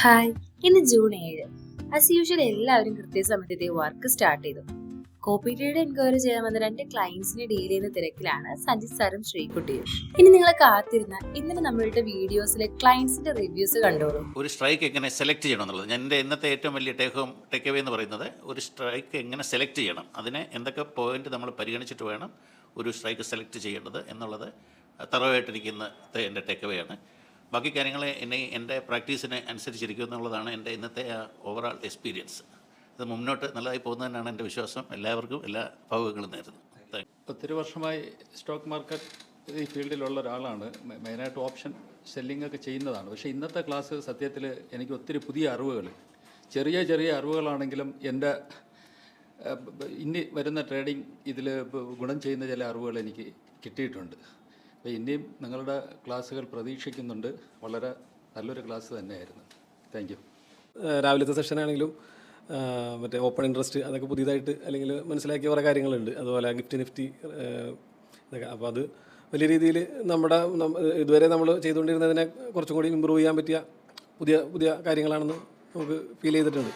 Hi, ഇന്ന് June 7. As usual എല്ലാവരും കൃത്യസമയത്തെ work start ചെയ്തു. കോപ്പി റൈഡ് എൻക്വയറി ചെയ്യാൻ വന്ന 2 ക്ലയൻസിനെ ഡീൽ ചെയ്യുന്ന തിരക്കിലാണ് സഞ്ജിത് സാറും ശ്രീകുട്ടിയും. ഇനി നിങ്ങൾ കാത്തിരുന്ന ഇന്നലെ നമ്മളുടെ വീഡിയോസിലെ ക്ലയൻസിന്റെ റിവ്യൂസ് കണ്ടോളൂ. ഒരു സ്ട്രൈക്ക് എങ്ങനെ സെലക്ട് ചെയ്യണം എന്നുള്ളത് എൻ്റെ ഇന്നത്തെ ഏറ്റവും വലിയ ടേക്ക് അവേ എന്ന് പറയുന്നത് ഒരു സ്ട്രൈക്ക് എങ്ങനെ സെലക്ട് ചെയ്യണം, അതിനെ എന്തൊക്കെ പോയിന്റ് നമ്മൾ പരിഗണിച്ചിട്ട് വേണം ഒരു സ്ട്രൈക്ക് സെലക്ട് ചെയ്യേണ്ടത് എന്നുള്ളത് തറവായിട്ടിരിക്കുന്നത് എൻ്റെ ടേക്ക് അവേ ആണ്. ബാക്കി കാര്യങ്ങൾ എൻ്റെ പ്രാക്ടീസിനെ അനുസരിച്ചിരിക്കും എന്നുള്ളതാണ് എൻ്റെ ഇന്നത്തെ ഓവറാൾ എക്സ്പീരിയൻസ്. ഇത് മുന്നോട്ട് നല്ലതായി പോകുന്നതിനാണ് എൻ്റെ വിശ്വാസം. എല്ലാവർക്കും എല്ലാ ഭാവുകങ്ങളും നേരുന്നു. ഒത്തിരി വർഷമായി സ്റ്റോക്ക് മാർക്കറ്റ് ഈ ഫീൽഡിലുള്ള ഒരാളാണ്. മെയിനായിട്ട് ഓപ്ഷൻ സെല്ലിംഗ് ഒക്കെ ചെയ്യുന്നതാണ്. പക്ഷേ ഇന്നത്തെ ക്ലാസ് സത്യത്തിൽ എനിക്ക് ഒത്തിരി പുതിയ അറിവുകൾ, ചെറിയ ചെറിയ അറിവുകളാണെങ്കിലും എൻ്റെ ഇനി വരുന്ന ട്രേഡിംഗ് ഇതിൽ ഗുണം ചെയ്യുന്ന ചില അറിവുകൾ എനിക്ക് കിട്ടിയിട്ടുണ്ട്. അപ്പോൾ ഇനിയും നിങ്ങളുടെ ക്ലാസ്സുകൾ പ്രതീക്ഷിക്കുന്നുണ്ട്. വളരെ നല്ലൊരു ക്ലാസ് തന്നെയായിരുന്നു. Thank you. രാവിലത്തെ സെഷനാണെങ്കിലും മറ്റേ ഓപ്പൺ ഇൻട്രസ്റ്റ് അതൊക്കെ പുതിയതായിട്ട് അല്ലെങ്കിൽ മനസ്സിലാക്കിയ കുറേ കാര്യങ്ങളുണ്ട്. അതുപോലെ നിഫ്റ്റി ഇതൊക്കെ. അപ്പോൾ അത് വലിയ രീതിയിൽ ഇതുവരെ നമ്മൾ ചെയ്തുകൊണ്ടിരുന്നതിനെ കുറച്ചും കൂടി ഇമ്പ്രൂവ് ചെയ്യാൻ പറ്റിയ പുതിയ കാര്യങ്ങളാണെന്ന് നമുക്ക് ഫീൽ ചെയ്തിട്ടുണ്ട്.